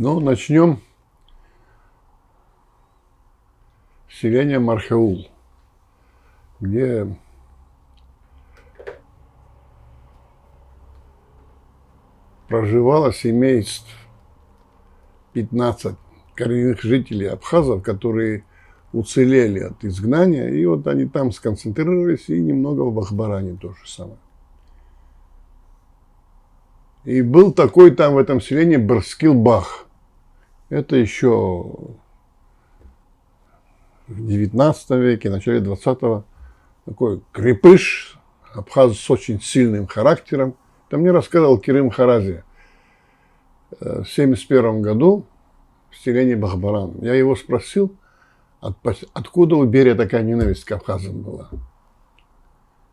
Ну, начнем с селения Мархаул, где проживало семейств 15 коренных жителей абхазов, которые уцелели от изгнания, и вот они там сконцентрировались, и немного в Бахбаране то же самое. И был такой там в этом селении Барскил-Бах. Это еще в 19 веке, начале 20-го. Такой крепыш, абхаз с очень сильным характером. Это мне рассказывал Керим Харази в 1971 году в селении Бахбаран. Я его спросил, откуда у Берия такая ненависть к абхазам была.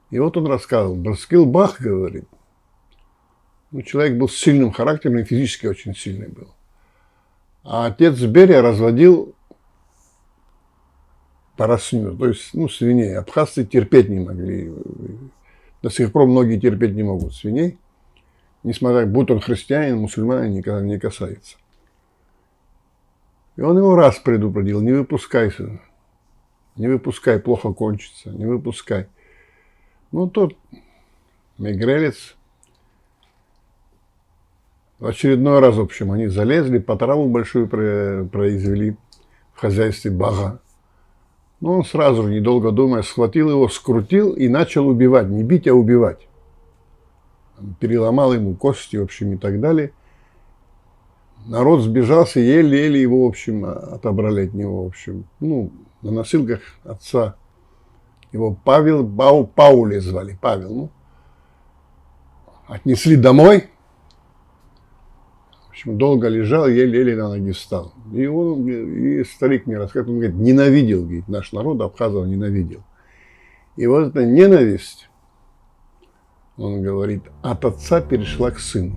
И вот он рассказывал. Барскил-Бах, говорит, человек был с сильным характером и физически очень сильный был. А отец Берия разводил поросню, то есть, свиней. Абхазцы терпеть не могли. До сих пор многие терпеть не могут свиней. Несмотря, будь он христианин, мусульманин, никогда не касается. И он его раз предупредил: не выпускайся, не выпускай, плохо кончится, не выпускай. Тот мегрелец в очередной раз, в общем, они залезли, потраву большую произвели в хозяйстве Бага. Он сразу же, недолго думая, схватил его, скрутил и начал убивать. Не бить, а убивать. Переломал ему кости, в общем, и так далее. Народ сбежался, еле-еле его, в общем, отобрали от него, в общем. На носилках отца его Паули звали, Павел. Отнесли домой. В общем, долго лежал, еле-еле на ноги встал. И старик мне рассказывает, он говорит, ненавидел, говорит, наш народ, абхазов ненавидел. И вот эта ненависть, он говорит, от отца перешла к сыну.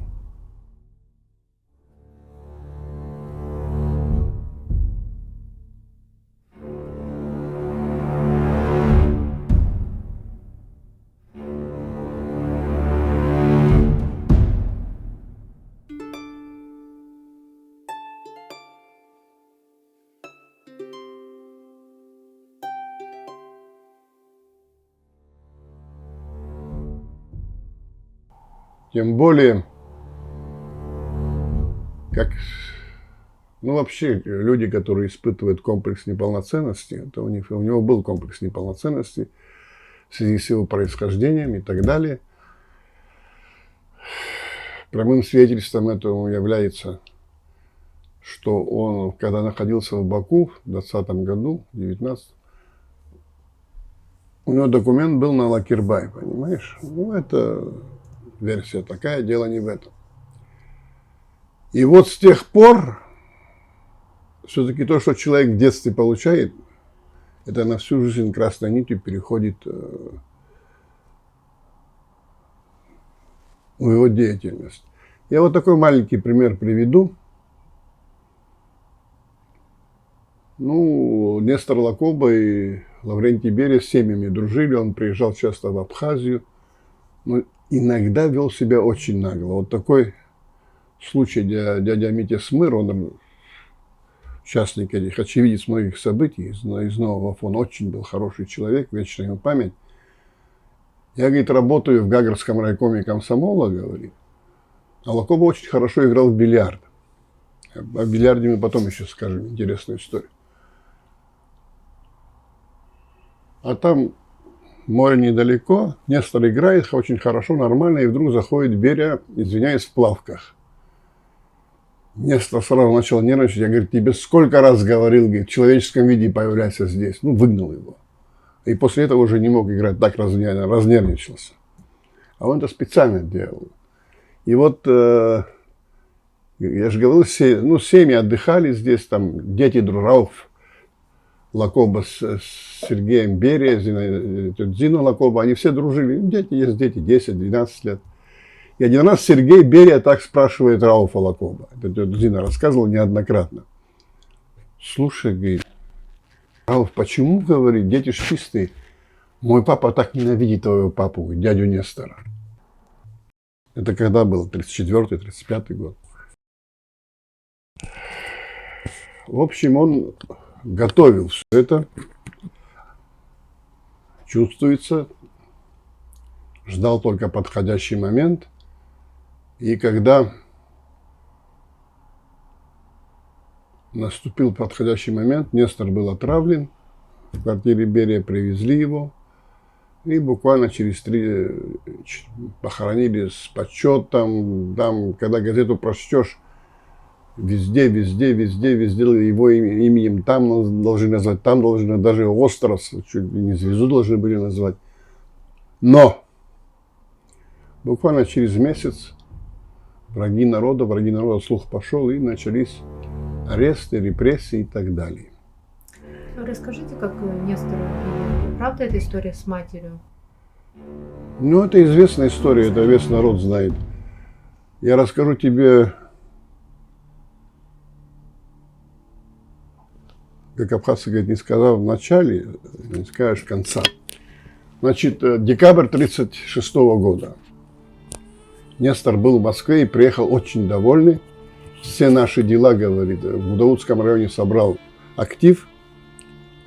Тем более, как, вообще, люди, которые испытывают комплекс неполноценности, это у него был комплекс неполноценности в связи с его происхождением и так далее. Прямым свидетельством этого является, что он, когда находился в Баку в 2020 году, в 2019, у него документ был на Лакирбай, понимаешь? Это версия такая, дело не в этом. И вот с тех пор, все-таки то, что человек в детстве получает, это на всю жизнь красной нитью переходит в его деятельность. Я вот такой маленький пример приведу. Нестор Лакоба и Лаврентий Берия с семьями дружили, он приезжал часто в Абхазию, но иногда вел себя очень нагло. Вот такой случай дядя Митя Смыр, он участник этих, очевидец многих событий из нового фона, очень был хороший человек, вечная ему память. Я, говорит, работаю в Гагарском райкоме комсомола, говорит, а Лакоба очень хорошо играл в бильярд. О бильярде мы потом еще скажем интересную историю. А там море недалеко, Нестор играет очень хорошо, нормально, и вдруг заходит Берия, извиняюсь, в плавках. Нестор сразу начал нервничать. Я, говорю, тебе сколько раз говорил, говорит, в человеческом виде появляйся здесь. Выгнал его. И после этого уже не мог играть, так разнервничался. А он это специально делал. И вот, я же говорил, семьи отдыхали здесь, там дети Рауф Лакоба с Сергеем Берия, Зина Лакоба, они все дружили. Есть дети, 10-12 лет. И один раз Сергей Берия так спрашивает Рауфа Лакоба. Это Зина рассказывала неоднократно. Слушай, говорит, Рауф, почему, говорит, дети ж чистые? Мой папа так ненавидит твоего папу, дядю Нестора. Это когда было? 34-й, 35-й год. В общем, он готовил все это, чувствуется, ждал только подходящий момент. И когда наступил подходящий момент, Нестор был отравлен, в квартире Берия привезли его, и буквально через 3 похоронили с почетом. Там, когда газету прочтешь, везде его именем там должны назвать, там должны, даже остров, чуть ли не звезду должны были назвать. Но буквально через месяц враги народа, слух пошел, и начались аресты, репрессии и так далее. Расскажите, как Нестора убили. Правда эта история с матерью? Ну, это известная история, это весь народ знает. Я расскажу тебе, как абхазцы говорят, не сказал в начале, не скажешь в конце. Значит, декабрь 1936 года. Нестор был в Москве и приехал очень довольный. Все наши дела, говорит, в Гудаутском районе собрал актив,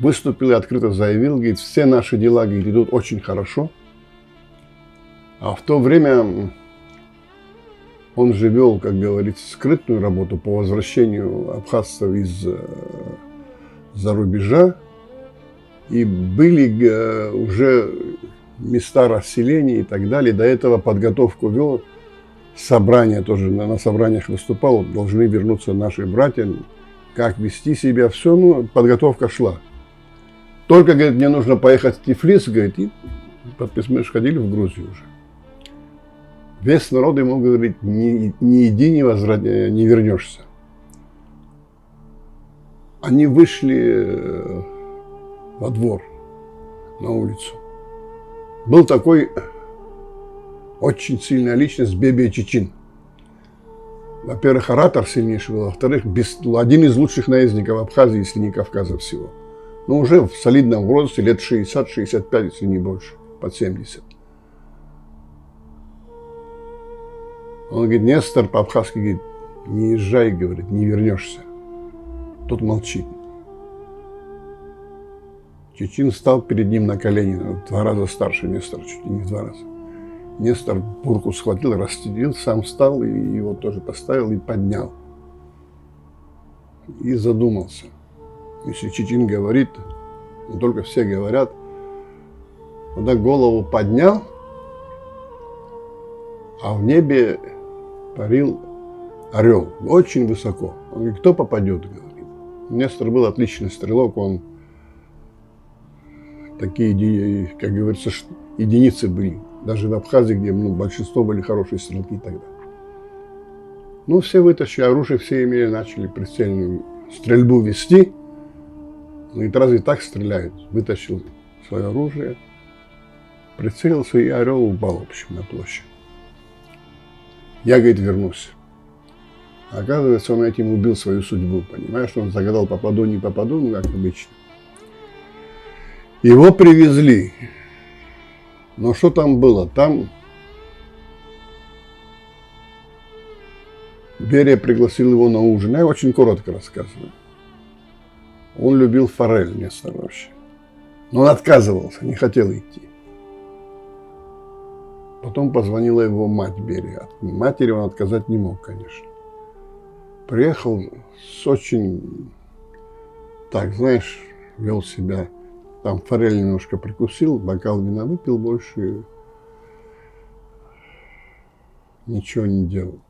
выступил и открыто заявил, говорит, все наши дела, говорит, идут очень хорошо. А в то время он же вел, как говорится, скрытную работу по возвращению абхазцев из-за рубежа. И были уже места расселения и так далее. До этого подготовку вел, собрания тоже, на собраниях выступал, должны вернуться наши братья, как вести себя, все, ну, подготовка шла. Только, говорит, мне нужно поехать в Тифлис, говорит, и мы ходили в Грузию уже. Весь народ ему говорит, не иди, не вернешься. Они вышли во двор, на улицу. Был такой очень сильная личность Бебия Чечин. Во-первых, оратор сильнейший был, во-вторых, один из лучших наездников Абхазии, если не Кавказа всего. Но уже в солидном возрасте, лет 60-65, если не больше, под 70. Он говорит, Нестор по-абхазски говорит, не езжай, говорит, не вернешься. Тот молчит. Чечин стал перед ним на колени, в 2 раза старше Нестора, чуть ли не в 2 раза. Нестор бурку схватил, расстелил, сам встал, и его тоже поставил и поднял. И задумался. Если Чечин говорит, не только все говорят, когда голову поднял, а в небе парил орел, очень высоко. Он говорит, кто попадет, говорит. Нестор был отличный стрелок, он такие, как говорится, единицы были. Даже в Абхазии, где большинство были хорошие стрелки тогда. Ну, все вытащили оружие, все имели, начали прицельную стрельбу вести. Ну, и разве так стреляют? Вытащил свое оружие, прицелился, и орел упал, в общем, на площадь. Я, говорит, вернусь. Оказывается, он этим убил свою судьбу. Понимаешь, он загадал, попаду, не попаду, ну, как обычно. Его привезли. Но что там было? Там Берия пригласил его на ужин. Я очень коротко рассказываю. Он любил форель, Нестор вообще. Но он отказывался, не хотел идти. Потом позвонила его мать Берия. От матери он отказать не мог, конечно. Приехал с очень, так, знаешь, вел себя. Там форель немножко прикусил, бокал вина выпил, больше ничего не делал.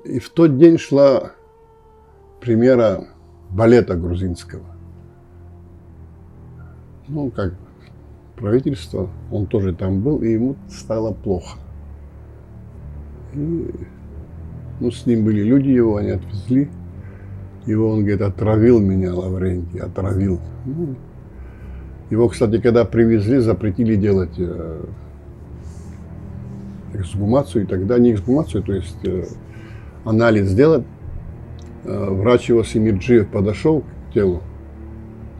И в тот день шла премьера балета грузинского. Ну, как правительство, он тоже там был, и ему стало плохо. И, ну, с ним были люди его, они отвезли. Его, он говорит, отравил меня, Лаврентий, отравил. Ну, его, кстати, когда привезли, запретили делать эксгумацию, и тогда не эксгумацию, то есть анализ сделать. Врач его Семирджиев подошел к телу,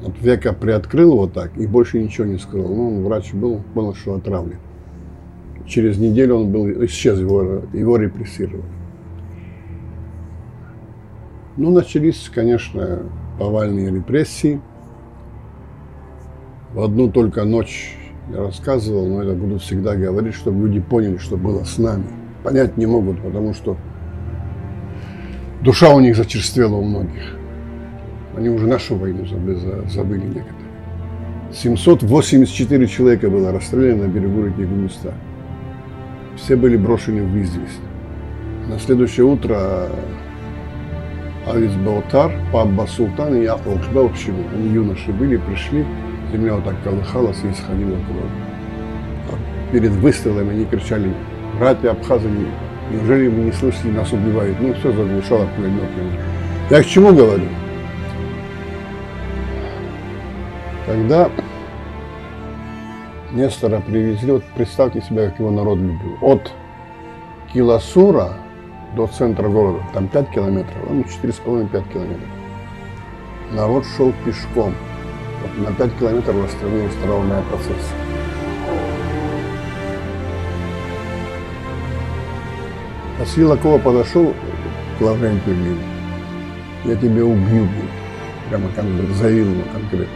вот века приоткрыл его так, и больше ничего не сказал. Ну, врач был, понял, что отравлен. Через неделю он был, исчез, его репрессировали. Ну, начались, конечно, повальные репрессии. В одну только ночь я рассказывал, но это буду всегда говорить, чтобы люди поняли, что было с нами. Понять не могут, потому что душа у них зачерствела у многих. Они уже нашу войну забыли некоторые. 784 человека было расстреляно на берегу реки Гумиста. Все были брошены в известь. На следующее утро Авис Баутар, Пабба Султан и Ахлахба, в общем, они юноши были, пришли, земля вот так колыхалась и исходила кровь. А перед выстрелами они кричали: братья абхазы, неужели вы не слышите, нас убивают? Ну, все заглушало пулеметами. Я к чему говорю? Когда Нестора привезли, вот представьте себе, как его народ любил. От Киласура до центра города, там 5 километров, ну 4,5-5 километров. Народ шел пешком. Вот на 5 километров расстроилась травная процессия. А Силакова подошел к Лаврентию и говорит: я тебя убью, прямо как бы заявил ему конкретно.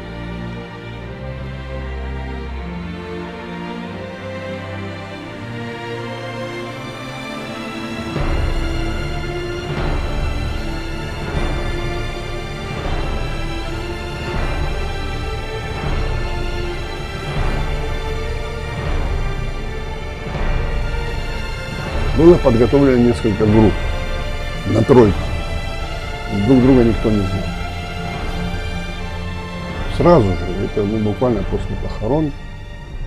Было подготовлено несколько групп на тройку. Друг друга никто не знал. Сразу же, это буквально после похорон,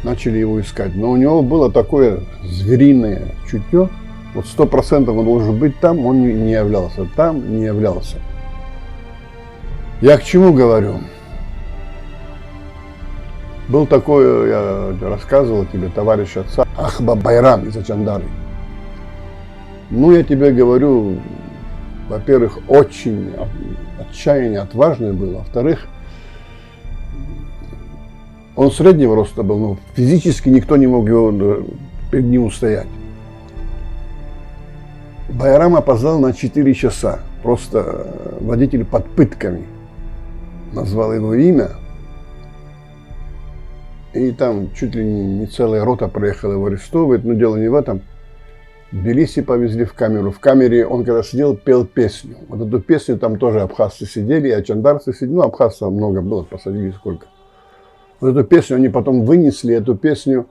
начали его искать. Но у него было такое звериное чутье. Вот 100% он должен быть там, он не являлся. Там не являлся. Я к чему говорю? Был такой, я рассказывал тебе, товарищ отца, Ахба Байрам из Ачандары. Ну, я тебе говорю, во-первых, очень отчаянный, отважный был. Во-вторых, он среднего роста был, но физически никто не мог его перед ним устоять. Байрам опоздал на 4 часа. Просто водитель под пытками назвал его имя. И там чуть ли не целая рота проехала его арестовывать. Но дело не в этом. Тбилиси повезли в камеру. В камере он, когда сидел, пел песню. Вот эту песню там тоже абхазцы сидели, и ачандарцы сидели. Ну, абхазцев много было, посадили сколько. Вот эту песню они потом вынесли. Эту песню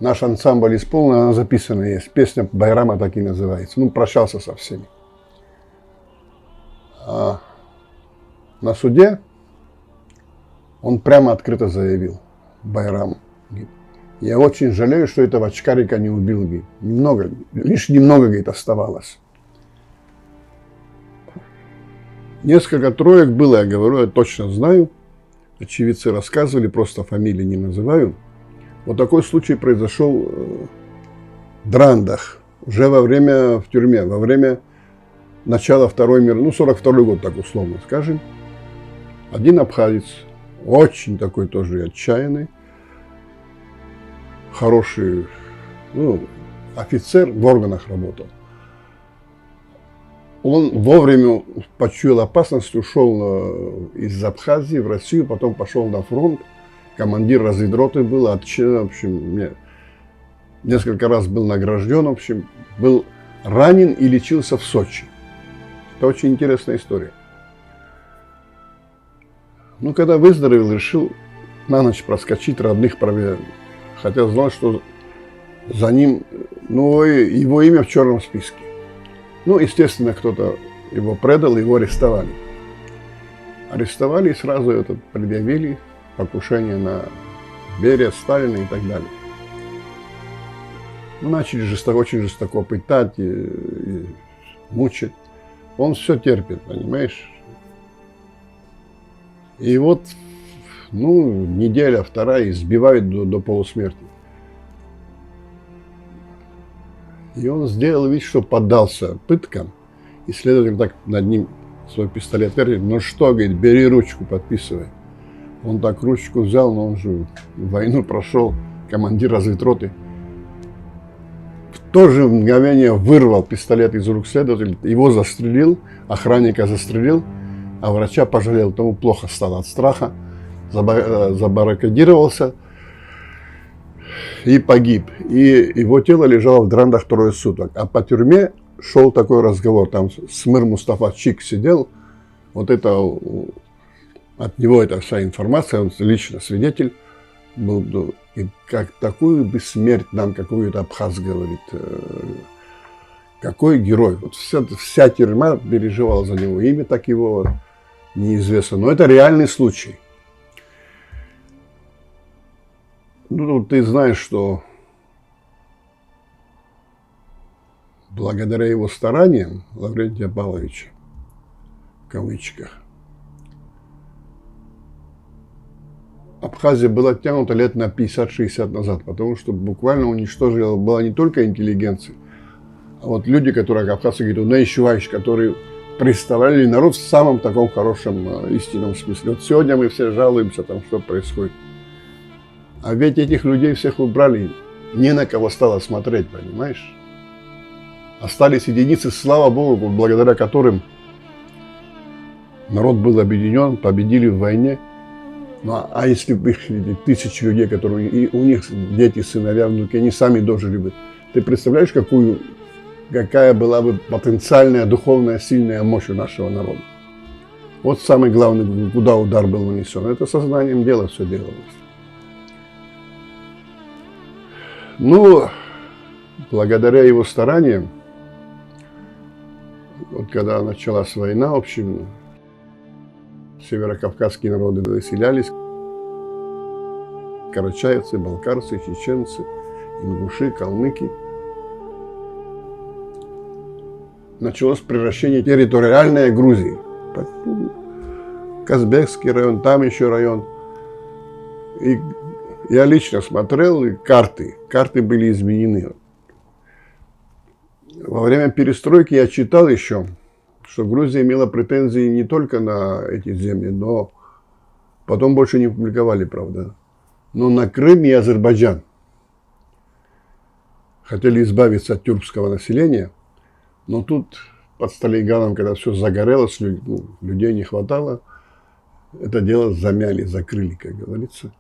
наш ансамбль исполнил, она записана есть. Песня Байрама так и называется. Ну, прощался со всеми. На суде он прямо открыто заявил, Байрам: я очень жалею, что этого очкарика не убил. Немного, лишь немного, говорит, оставалось. Несколько троек было, я говорю, я точно знаю. Очевидцы рассказывали, просто фамилии не называю. Вот такой случай произошел в Драндах, уже во время, в тюрьме, во время начала Второй мировой, ну, 42-й год, так условно скажем. Один абхазец, очень такой тоже отчаянный, хороший, ну, офицер, в органах работал. Он вовремя почуял опасность, ушел из Абхазии в Россию, потом пошел на фронт. Командир разведроты был, в общем, несколько раз был награжден, в общем, был ранен и лечился в Сочи. Это очень интересная история. Ну, когда выздоровел, решил на ночь проскочить, родных проверить. Хотя знал, что за ним, ну, его имя в черном списке. Ну, естественно, кто-то его предал, его арестовали. Арестовали и сразу это предъявили, покушение на Берия, Сталина и так далее. Ну, начали очень жестоко пытать и мучить. Он все терпит, понимаешь? И вот, ну, неделя, вторая, избивают до полусмерти. И он сделал вид, что поддался пыткам. И следователь так над ним свой пистолет вертит. Ну что, говорит, бери ручку, подписывай. Он так ручку взял, но он же войну прошел, командир разведроты. то же мгновение вырвал пистолет из рук следователя, его застрелил, охранника застрелил, а врача пожалел. Тому плохо стало от страха, забаррикадировался и погиб. И его тело лежало в драндах 2 суток. А по тюрьме шел такой разговор. Там Смыр Мустафа Чик сидел. Вот это от него эта вся информация, он лично свидетель был. И как такую бы смерть нам какую-то абхаз говорит. Какой герой. Вот вся тюрьма переживала за него. Имя так его неизвестно. Но это реальный случай. Ну, ты знаешь, что благодаря его стараниям Лаврентия Павловича, в кавычках, Абхазия была оттянута лет на 50-60 назад, потому что буквально уничтожена была не только интеллигенция, а вот люди, которые, как абхазцы говорят, наищувающие, которые представляли народ в самом таком хорошем истинном смысле. Вот сегодня мы все жалуемся, там, что происходит. А ведь этих людей всех убрали, не на кого стало смотреть, понимаешь? Остались единицы, слава Богу, благодаря которым народ был объединен, победили в войне. Ну, а если бы их тысячи людей, которые и у них дети, сыновья, внуки, они сами дожили бы, ты представляешь, какая была бы потенциальная, духовная, сильная мощь у нашего народа? Вот самый главный, куда удар был нанесен. Это сознанием дела все делалось. Ну, благодаря его стараниям, вот когда началась война, в общем, северокавказские народы выселялись, карачаевцы, балкарцы, чеченцы, ингуши, калмыки. Началось превращение территориальной Грузии. Казбекский район, там еще район. И я лично смотрел, и карты были изменены. Во время перестройки я читал еще, что Грузия имела претензии не только на эти земли, но потом больше не публиковали, правда, но на Крым и Азербайджан. Хотели избавиться от тюркского населения, но тут под Сталинградом, когда все загорелось, людей не хватало, это дело замяли, закрыли, как говорится,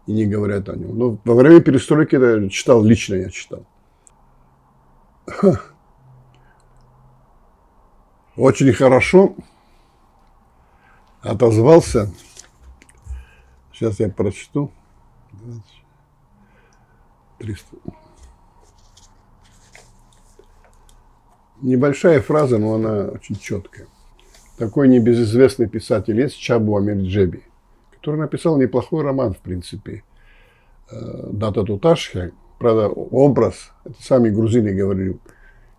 и не говорят о нем. Но во время перестройки я читал, лично я читал. Очень хорошо отозвался. Сейчас я прочту. 300. Небольшая фраза, но она очень четкая. Такой небезызвестный писатель есть Чабу Амирджеби, который написал неплохой роман, в принципе. Дата Туташха. Правда, образ, это сами грузины говорили,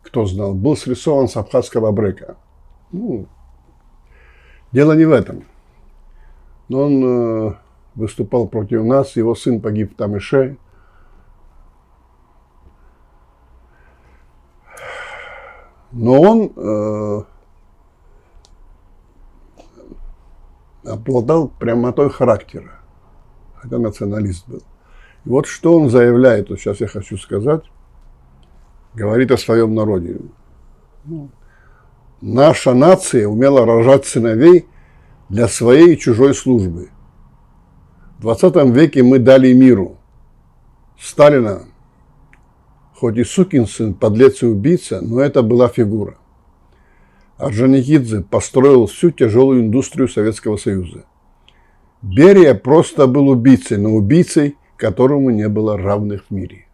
кто знал, был срисован с абхазского брека. Ну, дело не в этом. Но он выступал против нас, его сын погиб в Тамыше. Но он обладал прямотой характера, хотя националист был. И вот что он заявляет, вот сейчас я хочу сказать, говорит о своем народе. Наша нация умела рожать сыновей для своей и чужой службы. В 20 веке мы дали миру Сталина, хоть и сукин сын, подлец и убийца, но это была фигура. Орджоникидзе построил всю тяжелую индустрию Советского Союза. Берия просто был убийцей, но убийцей, которому не было равных в мире.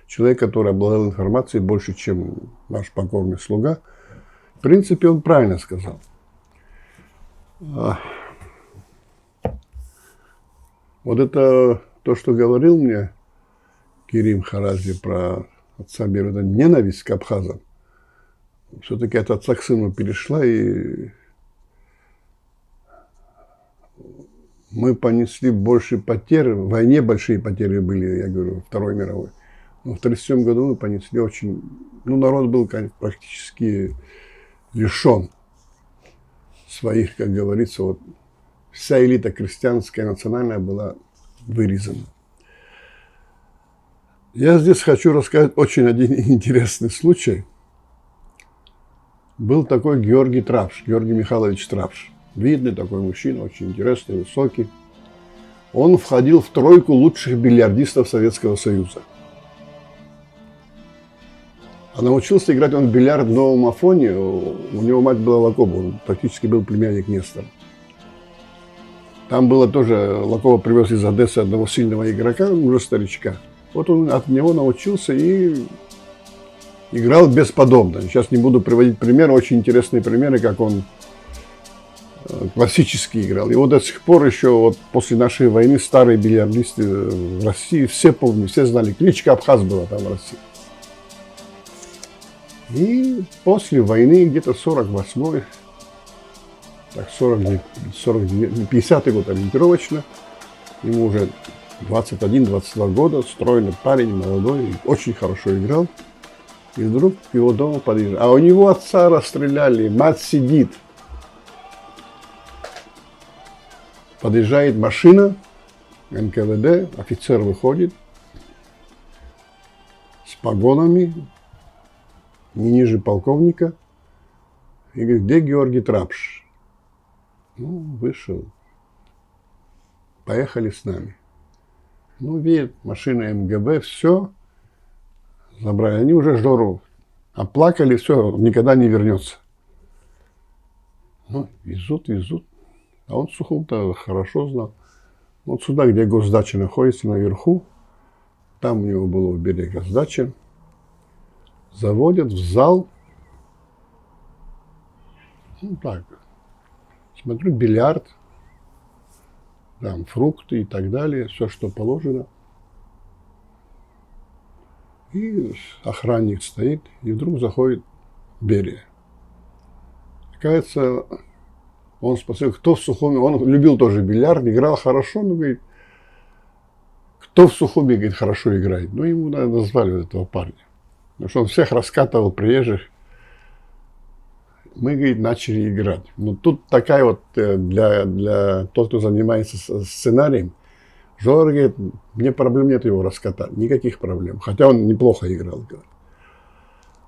Человек, который обладал информацией больше, чем наш покорный слуга, в принципе, он правильно сказал. Вот это то, что говорил мне Керим Харази про отца мира, это ненависть к абхазам. Все-таки от отца к сыну перешла, и мы понесли больше потерь. В войне большие потери были, я говорю, Второй мировой. Но в 1937 году мы понесли очень... Ну, народ был практически лишен своих, как говорится, вот вся элита крестьянская, национальная была вырезана. Я здесь хочу рассказать очень один интересный случай. Был такой Георгий Трапш, Георгий Михайлович Трапш. Видный такой мужчина, очень интересный, высокий. Он входил в тройку лучших бильярдистов Советского Союза. А научился играть он в бильярд в Новом Афоне. У него мать была Лакоба, он практически был племянник Нестора. Там было тоже, Лакоба привез из Одессы одного сильного игрока, уже старичка. Вот он от него научился и играл бесподобно. Сейчас не буду приводить примеры, очень интересные примеры, как он классически играл. И вот до сих пор еще, вот после нашей войны, старые бильярдисты в России, все помнят, все знали, кличка Абхаз была там в России. И после войны, где-то 48-й, так 50-й год ориентировочно, ему уже 21-22 года, стройный парень, молодой, очень хорошо играл. И вдруг к его дому подъезжает. А у него отца расстреляли, мать сидит. Подъезжает машина, НКВД, офицер выходит с погонами, не ниже полковника, и говорит, где Георгий Трапш? Ну, вышел. Поехали с нами. Ну, видит, машина МГБ, все. Забрали. Они уже Жору оплакали, все, никогда не вернется. Ну, везут. А он Сухум-то хорошо знал. Вот сюда, где госдача находится, наверху, там у него было у берега сдача. Заводят в зал. Ну, так. Смотрю, бильярд. Там фрукты и так далее. Все, что положено. И охранник стоит, и вдруг заходит Берия. Оказывается, он спросил, кто в Сухуми, он любил тоже бильярд, играл хорошо, но говорит, кто в Сухуми, говорит, хорошо играет. Ну, ему, наверное, назвали вот этого парня. Потому что он всех раскатывал, приезжих. Мы, говорит, начали играть. Но тут такая вот для того, кто занимается сценарием, Жора говорит, мне проблем нет его раскатать, никаких проблем. Хотя он неплохо играл. Говорит.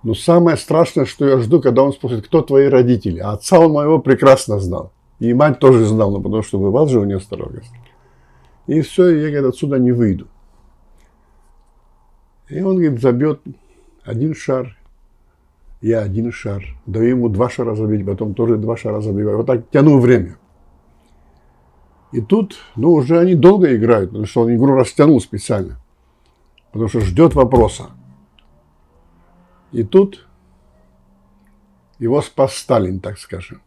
Но самое страшное, что я жду, когда он спросит, кто твои родители. А отца он моего прекрасно знал. И мать тоже знал, но потому что бывал же у нее строгость. И все, я, говорит, отсюда не выйду. И он, говорит, забьет один шар, я один шар. Даю ему 2 шара забить, потом тоже 2 шара забиваю. Вот так тяну время. И тут, ну, уже они долго играют, потому что он игру растянул специально. Потому что ждет вопроса. И тут его спас Сталин, так скажем.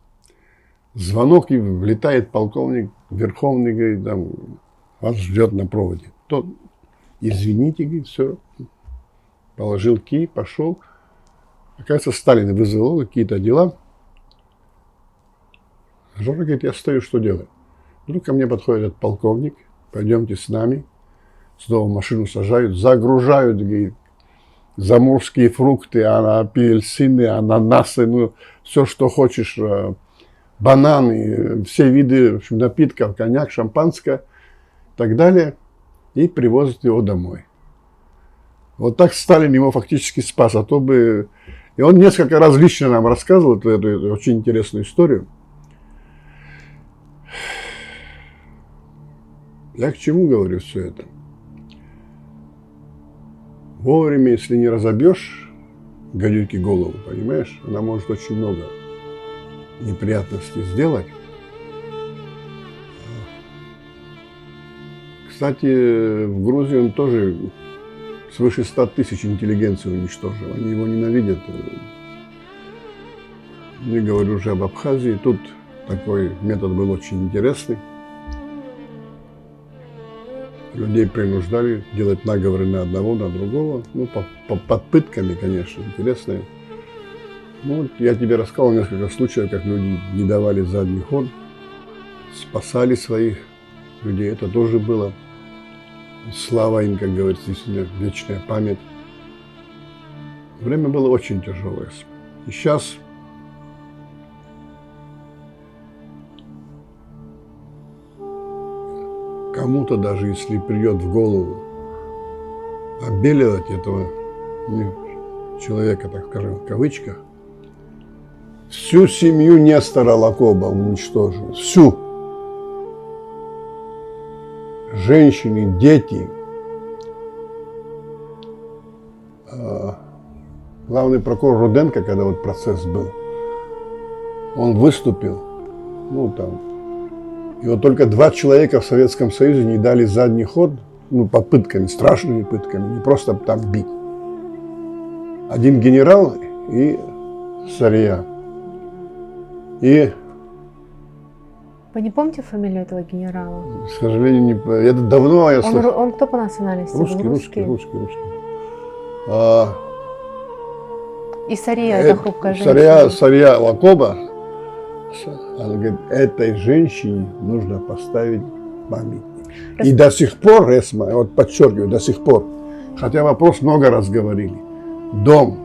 Звонок, и влетает полковник, верховный, говорит, там, вас ждет на проводе. Тот, извините, говорит, все. Положил кий, пошел. Оказывается, Сталин вызвал какие-то дела. Жора говорит, я стою, что делаю? Вдруг ко мне подходит этот полковник, пойдемте с нами. Снова в машину сажают, загружают, говорит, заморские фрукты, апельсины, ананасы, ну, все, что хочешь, бананы, все виды, в общем, напитков, коньяк, шампанское и так далее. И привозят его домой. Вот так Сталин его фактически спас, а то бы... И он несколько раз лично нам рассказывал эту очень интересную историю. Я к чему говорю все это? Вовремя, если не разобьешь гадюке голову, понимаешь, она может очень много неприятностей сделать. Кстати, в Грузии он тоже свыше 100 тысяч интеллигенции уничтожил. Они его ненавидят. Не говорю уже об Абхазии. Тут такой метод был очень интересный. Людей принуждали делать наговоры на одного, на другого. Ну, под пытками, конечно, интересные. Ну, вот я тебе рассказал несколько случаев, как люди не давали задний ход, спасали своих людей. Это тоже было. Слава им, как говорится, действительно, вечная память. Время было очень тяжелое. И сейчас кому-то даже, если придет в голову обеливать этого человека, так скажем, в кавычках, всю семью Нестора Лакоба уничтожил. Всю. Женщины, дети. Главный прокурор Руденко, когда вот процесс был, он выступил, ну там, и вот только 2 человека в Советском Союзе не дали задний ход, ну, под пытками, страшными пытками, не просто там бить. Один генерал и Сария. И, Вы не помните фамилию этого генерала? к сожалению, не... это давно я слышал. Он кто по национальности? Русский. И Сария, это хрупкая женщина. Сария Лакоба, она говорит, этой женщине нужно поставить памятник. И до сих пор, Эсма, вот подчеркиваю, до сих пор, хотя вопрос много раз говорили, дом,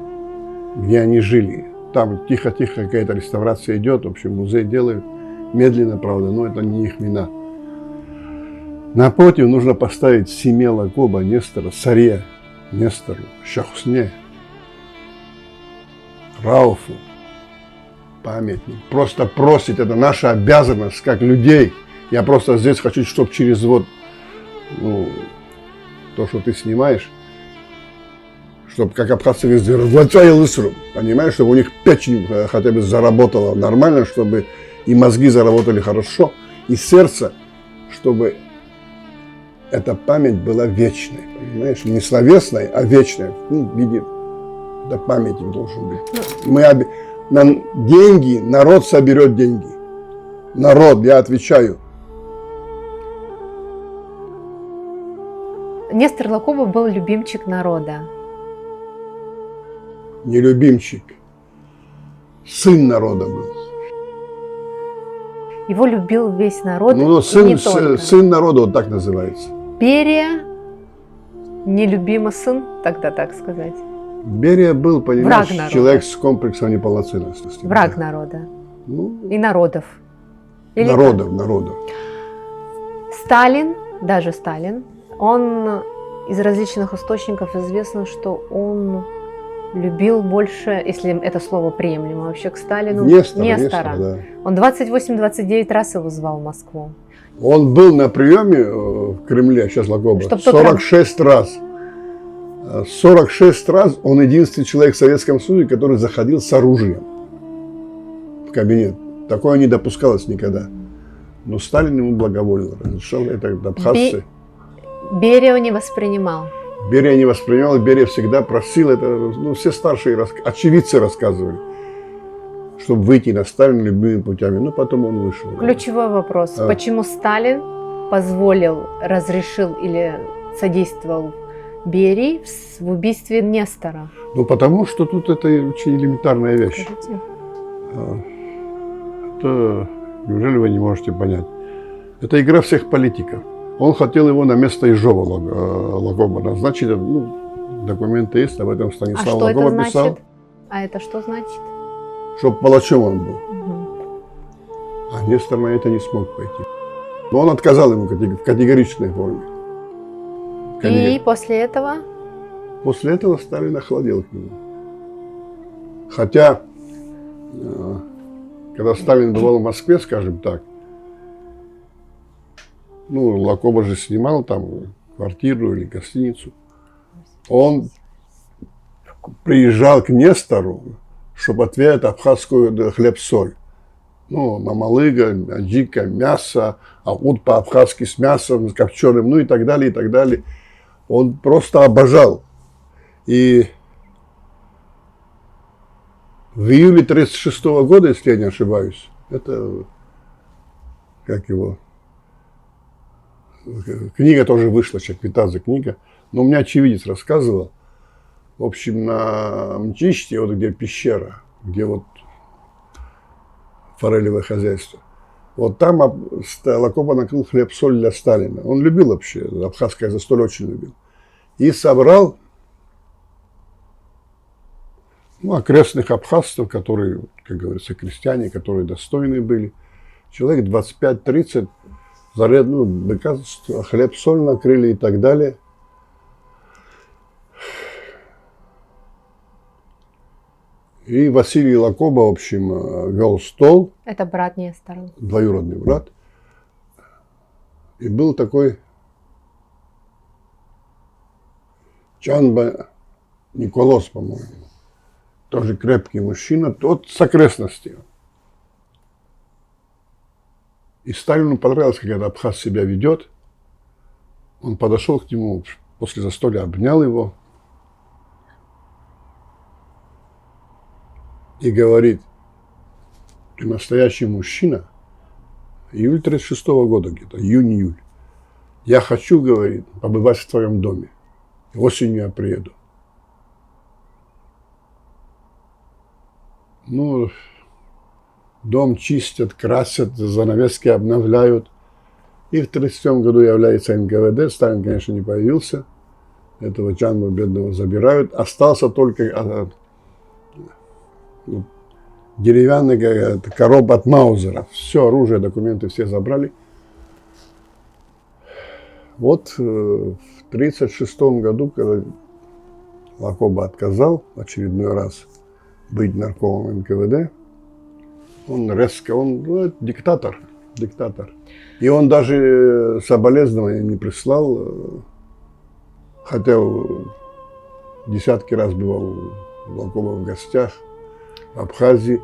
где они жили, там тихо-тихо какая-то реставрация идет, в общем, музей делают, медленно, правда, но это не их вина. Напротив нужно поставить семье Лакоба, Нестора, Сария, Нестору, Шахусне, Рауфу памятник. Просто просить, это наша обязанность, как людей. Я просто здесь хочу, чтобы через вот, ну, то, что ты снимаешь, чтобы, как абхазцы говорят, понимаешь, чтобы у них печень хотя бы заработала нормально, чтобы и мозги заработали хорошо, и сердце, чтобы эта память была вечной, понимаешь, не словесной, а вечной, ну, в виде, да, памятник должен быть. Деньги, народ соберет деньги. Народ, я отвечаю. Нестор Лакоба был любимчик народа. Не любимчик. Сын народа был. Его любил весь народ. Ну, не только. сын народа, вот так называется. Берия, нелюбимый сын, тогда так сказать. Берия был, понимаешь, Враг человек с комплексом неполноценности. Враг народа. Ну, И народов. Или народов. Сталин, даже Сталин, он из различных источников известно, что он любил больше, если это слово приемлемо вообще к Сталину, Нестора. Да. Он 28-29 раз его звал в Москву. Он был на приеме в Кремле, сейчас Лакоба, 46 раз. 46 раз он единственный человек в Советском Союзе, который заходил с оружием в кабинет. Такое не допускалось никогда. Но Сталин ему благоволил, разрешал это абхазцы. Берия не воспринимал. Берия не воспринимал, Берия всегда просил, это, ну, все старшие очевидцы рассказывали, чтобы выйти на Сталина любыми путями. Но потом он вышел. Ключевой вопрос. Почему Сталин позволил, разрешил или содействовал Берии в убийстве Нестора? Ну, потому что тут это очень элементарная вещь. Скажите. Это, неужели вы не можете понять? Это игра всех политиков. Он хотел его на место Ижова Лакоба назначить. Ну, документы есть, об этом Станислав Лакоба писал. А это что значит? Чтобы палачом он был. Угу. А Нестор на это не смог пойти. Но он отказал ему в категоричной форме. И после этого? После этого Сталин охладел к нему. Хотя, когда Сталин бывал в Москве, скажем так, ну, Лакоба же снимал там квартиру или гостиницу. Он приезжал к Нестору, чтобы отведать абхазскую хлеб-соль. Ну, мамалыга, аджика, мясо, ахут по-абхазски с мясом, с копченым, ну и так далее, и так далее. Он просто обожал. И в июле 1936 года, если я не ошибаюсь, это, как его, книга тоже вышла, Чаквитадзе книга, но у меня очевидец рассказывал, в общем, на Мчичте, вот где пещера, где вот форелевое хозяйство, вот там Лакоба накрыл хлеб-соль для Сталина. Он любил вообще, абхазское застолье очень любил. И собрал, ну, окрестных абхазцев, которые, как говорится, крестьяне, которые достойные были. Человек 25-30, быка, хлеб-соль накрыли и так далее. И Василий Лакоба, в общем, вел стол, Это брат Нестора. двоюродный брат. И был такой Чанба Николос, по-моему. Тоже крепкий мужчина, тот с окрестностей. И Сталину понравилось, как этот абхаз себя ведет. Он подошел к нему после застолья, обнял его и говорит: ты настоящий мужчина. Июль 36-го года где-то, июнь-июль. Я хочу, говорит, побывать в твоем доме. Осенью я приеду. Ну, дом чистят, красят, занавески обновляют. И в 1937 году является НКВД. Сталин, конечно, не появился. Этого Чанбу бедного забирают. Остался только деревянная коробка от Маузера. Все оружие, документы все забрали. Вот в 1936 году, когда Лакоба отказал в очередной раз быть наркомом НКВД, он резко, он диктатор. И он даже соболезнования не прислал, хотя десятки раз бывал у Лакоба в гостях в Абхазии,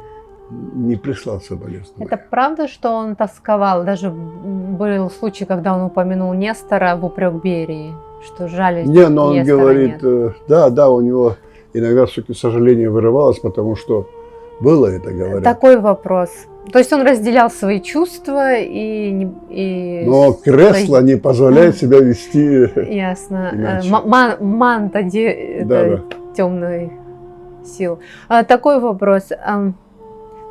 не прислал соболезнования. Это правда, что он тосковал? Даже был случай, когда он упомянул Нестора в упрек Берии, что жаль. Не, но он Нестора говорит, нет. да, у него иногда все-таки сожаление вырывалось, потому что было это, говорят. Такой вопрос. То есть он разделял свои чувства и Но кресло не позволяет себя вести. Ясно. Иначе. Манта Да. темной сил. Такой вопрос.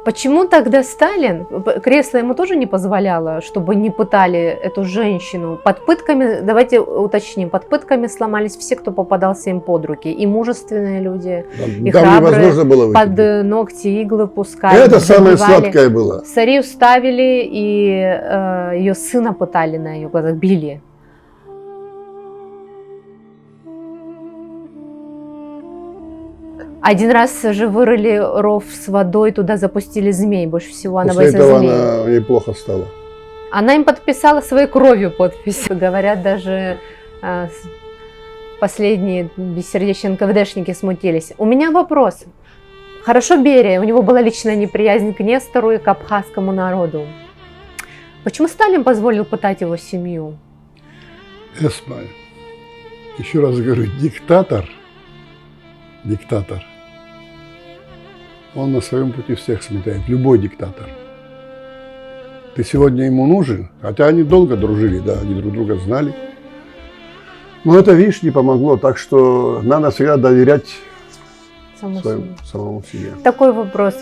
Почему тогда Сталин, кресло ему тоже не позволяло, чтобы не пытали эту женщину? Под пытками, давайте уточним, под пытками сломались все, кто попадался им под руки. И мужественные люди, и Там храбрые, невозможно было выйти. под ногти иглы пускали. Это самое забивали. сладкое было. Сарию ставили, и ее сына пытали на ее глазах, били. Один раз же вырыли ров с водой, туда запустили змей. Больше всего она После боится этого змей. ей плохо стало. Она им подписала своей кровью подпись. Говорят, даже последние бессердечные НКВДшники смутились. У меня вопрос. Хорошо, Берия, у него была личная неприязнь к Нестору и к абхазскому народу. Почему Сталин позволил пытать его семью? Эсма, еще раз говорю, диктатор, он на своем пути всех сметает, любой диктатор. Ты сегодня ему нужен, хотя они долго дружили, да, они друг друга знали. Но это, видишь, не помогло, так что надо всегда доверять самому себе. Такой вопрос.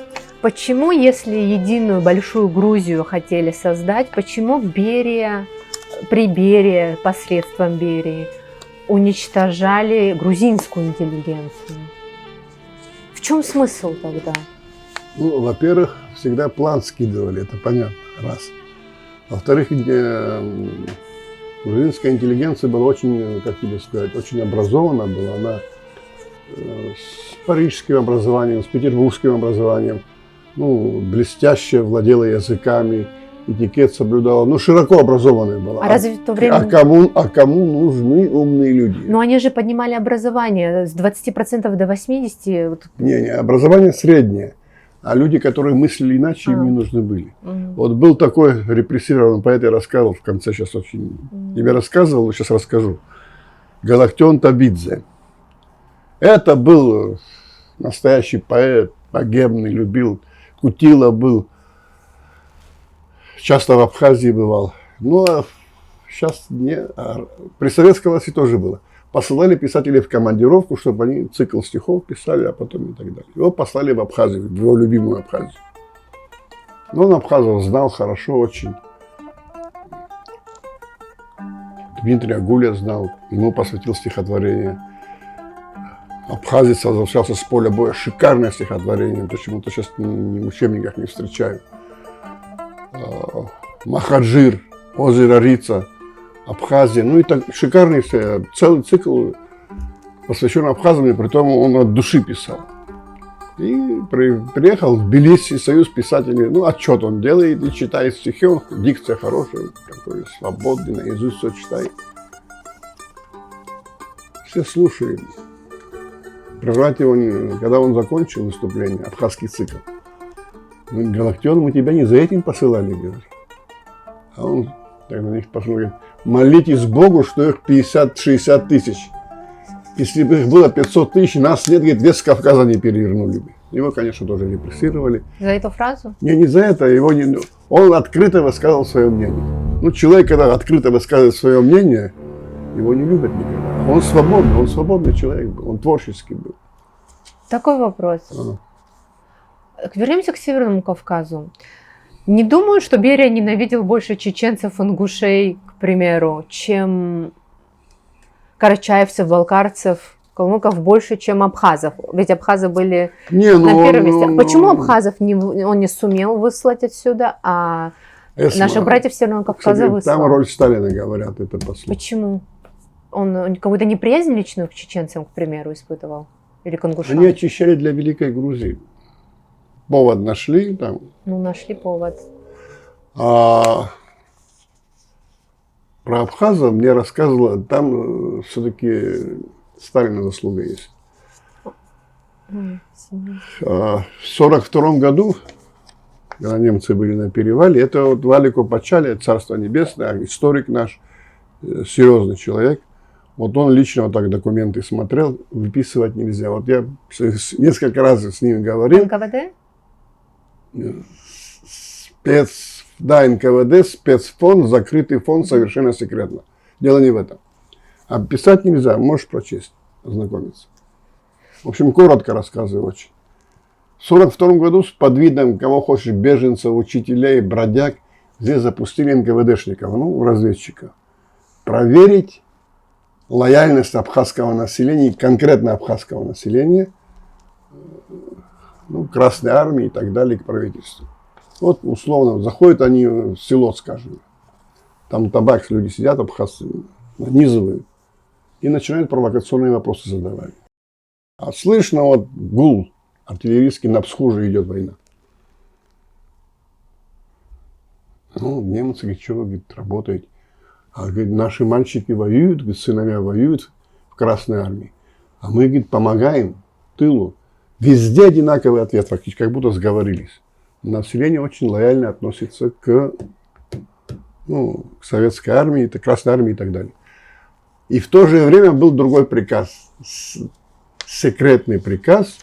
Почему, если единую большую Грузию хотели создать, почему при Берии, посредством Берии, уничтожали грузинскую интеллигенцию? В чем смысл тогда? Ну, во-первых, всегда план скидывали, это понятно, раз. Во-вторых, грузинская интеллигенция была очень, как тебе сказать, очень образована была. Она с парижским образованием, с петербургским образованием, ну, блестяще владела языками, этикет соблюдала, ну, широко образованная была. А разве в то время... кому нужны умные люди? Но они же поднимали образование с 20% до 80%. Вот. Не, образование среднее. А люди, которые мыслили иначе, им не нужны были. Вот был такой репрессированный поэт, я рассказывал в конце, сейчас очень... Тебе рассказывал, сейчас расскажу. Галактион Табидзе. Это был настоящий поэт, богемный, любил, Кутила был. Часто в Абхазии бывал. Ну, а сейчас не... При советской власти тоже было. Посылали писателей в командировку, чтобы они цикл стихов писали, а потом и так далее. Его послали в Абхазию, в его любимую Абхазию. Но он абхазов знал хорошо очень. Дмитрий Агуля знал, ему посвятил стихотворение. Абхазец возвращался с поля боя. Шикарное стихотворение, почему-то сейчас в учебниках не встречаю. Махаджир, озеро Рица, Абхазия. Ну и так шикарный целый цикл посвящен абхазам, и при том он от души писал. И приехал в Тбилиси, Союз писателей. Ну, отчет он делает и читает стихи. Он, дикция хорошая, такой свободный, наизусть все читает. Все слушают. Прервать его, когда он закончил выступление, абхазский цикл. Ну, Галактион, мы тебя не за этим посылали, говорит. А он так на них пошел, говорит, молитесь Богу, что их 50-60 тысяч. Если бы их было 500 тысяч, нас нет, говорит, весь Кавказа не перевернули бы. Его, конечно, тоже репрессировали. За эту фразу? Не за это, он открыто высказал свое мнение. Ну, человек, когда открыто высказывает свое мнение, его не любят никогда. Он свободный человек был, он творческий был. Такой вопрос. Вернемся к Северному Кавказу. Не думаю, что Берия ненавидел больше чеченцев, ингушей, к примеру, чем карачаевцев, балкарцев, калмыков больше, чем абхазов. Ведь абхазы были на первом месте. Почему абхазов он не сумел выслать отсюда, а наших братьев Северного Кавказа выслал? Там роль Сталина, говорят, это послуг. Почему? Он какую-то неприязнь личную к чеченцам, к примеру, испытывал? Или к ингушам? Они очищали для Великой Грузии. Повод нашли там. Ну, нашли повод. А про абхазов мне рассказывала, там все-таки Сталина заслуга есть. В 1942 году, когда немцы были на перевале, это вот Валико Пачали, Царство Небесное, историк наш, серьезный человек. Вот он лично вот так документы смотрел, выписывать нельзя. Вот я несколько раз с ним говорил. НКВД? НКВД, спецфонд, закрытый фонд, совершенно секретно. Дело не в этом. А писать нельзя, можешь прочесть, ознакомиться. В общем, коротко рассказываю очень. В 1942 году под видом, кого хочешь, беженцев, учителей, бродяг, здесь запустили НКВДшников, разведчиков. Проверить лояльность абхазского населения, конкретно абхазского населения, Красной Армии и так далее, к правительству. Вот условно, заходят они в село, скажем, там табак, люди сидят, абхазцы, нанизывают и начинают провокационные вопросы задавать. А слышно вот гул артиллерийский, на Псхуже идет война. Немцы, говорит, что вы, говорит, работаете? А, говорит, наши мальчики воюют, говорит, сыновья воюют в Красной Армии, а мы, говорит, помогаем тылу. Везде одинаковый ответ, фактически, как будто сговорились. Население очень лояльно относится к советской армии, Красной армии и так далее. И в то же время был другой приказ, секретный приказ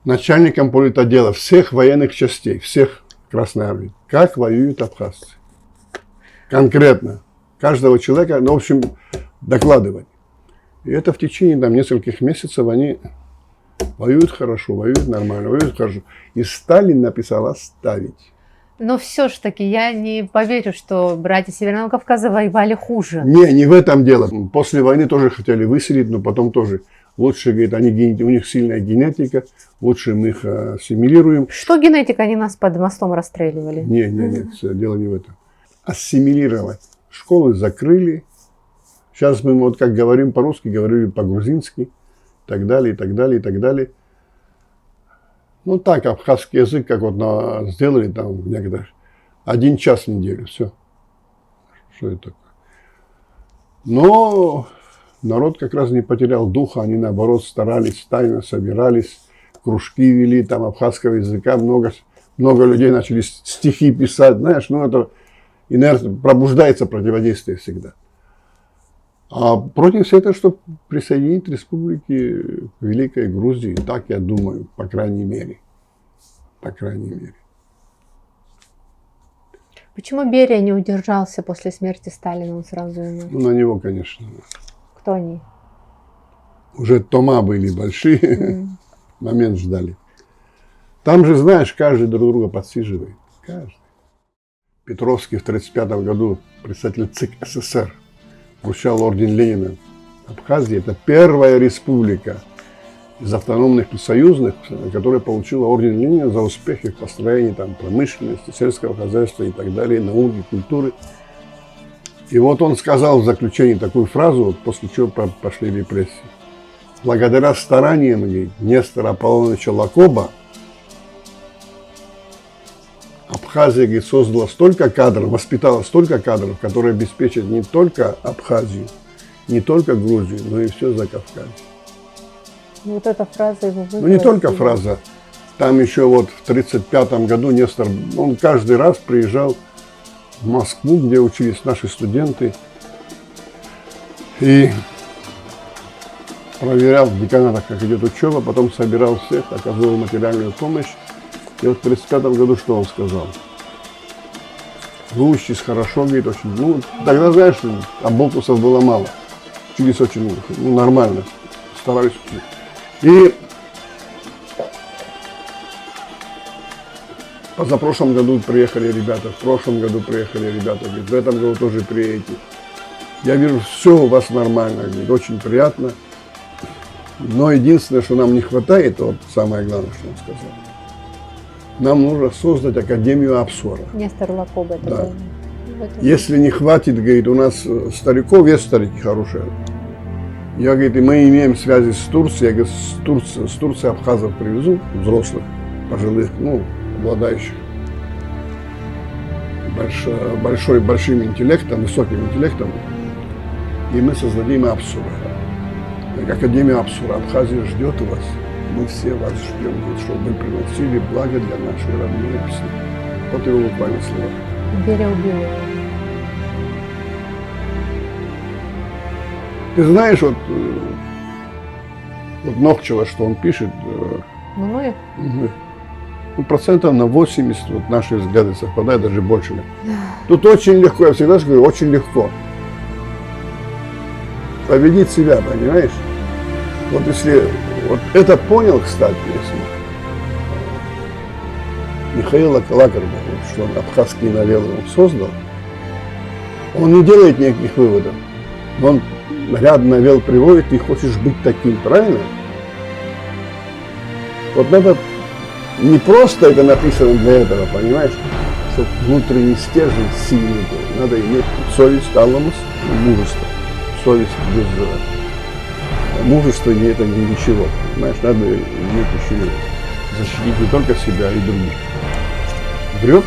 начальникам политотдела всех военных частей, всех Красной армии, как воюют абхазцы. Конкретно. Каждого человека, в общем, докладывать. И это в течение нескольких месяцев они воюют хорошо, воюют нормально, воюют хорошо. И Сталин написал оставить. Но все же таки я не поверю, что братья Северного Кавказа воевали хуже. Не в этом дело. После войны тоже хотели выселить, но потом тоже лучше, говорит, у них сильная генетика, лучше мы их ассимилируем. Что генетика? Они нас под мостом расстреливали. Нет, дело не в этом. Ассимилировать. Школы закрыли. Сейчас мы, вот как говорим по-русски, говорили по-грузински. И так далее, и так далее, и так далее. Так, абхазский язык, как вот сделали там в некоторых, 1 час в неделю, все. Что это такое? Но народ как раз не потерял духа, они наоборот старались, тайно собирались, кружки вели, там абхазского языка, много людей начали стихи писать, знаешь, это инертно, пробуждается противодействие всегда. А против этого, чтобы присоединить республики к Великой Грузии, так я думаю, по крайней мере. По крайней мере. Почему Берия не удержался после смерти Сталина? Он сразу умер. На него, конечно. Кто они? Уже тома были большие, момент ждали. Там же, знаешь, каждый друг друга подсиживает. Каждый. Петровский в 1935 году, председатель ЦИК СССР, вручал орден Ленина. Абхазия – это первая республика из автономных и союзных, которая получила орден Ленина за успехи в построении промышленности, сельского хозяйства и так далее, науки, культуры. И вот он сказал в заключении такую фразу, после чего пошли репрессии. благодаря стараниям, говорит, Нестора Аполлоновича Лакоба, Абхазия, говорит, создала столько кадров, воспитала столько кадров, которые обеспечат не только Абхазию, не только Грузию, но и все Закавказье. Ну, вот эта фраза его Ну, не только фраза. Там еще вот в 1935 году Нестор, он каждый раз приезжал в Москву, где учились наши студенты, и проверял в деканатах, как идет учеба, потом собирал всех, оказывал материальную помощь. И вот в 1935 году что он сказал? Вы учитесь хорошо, говорит, очень. Ну, тогда, знаешь, оболтусов было мало. Учились очень нормально, старались учить. И позапрошлом году приехали ребята, в прошлом году приехали ребята, говорит, в этом году тоже приедете. Я вижу, все у вас нормально, говорит, очень приятно. Но единственное, что нам не хватает, вот самое главное, что он сказал, нам нужно создать Академию Апсора. Нестор Лакоба это Да. был. Если не хватит, говорит, у нас стариков, есть старики хорошие. Я, говорит, и мы имеем связи с Турцией, я, говорит, с Турции абхазов привезу, взрослых, пожилых, ну, обладающих большим интеллектом, высоким интеллектом, и мы создадим Апсура. Академия Апсура. Абхазия ждет вас. Мы все вас ждем, чтобы вы приносили благо для нашей родной песни. Вот его буквально слова. Берия убил его. Ты знаешь, вот Нохчева, что он пишет, Ну и ну, процентов на 80 вот наши взгляды совпадают, даже больше. Тут очень легко, я всегда говорю, очень легко. Победить себя, понимаешь? Вот если вот это понял, кстати, если Михаил Лакарбов, что он абхазские новеллы он создал, он не делает никаких выводов. Он ряд новелл приводит, ты хочешь быть таким, правильно? Вот надо, не просто это написано для этого, понимаешь? Чтобы внутренний стержень сильный был. Надо иметь совесть, таламус и мужество. Совесть без мужества не это ничего. Понимаешь, надо иметь еще защитить не только себя и других. Врет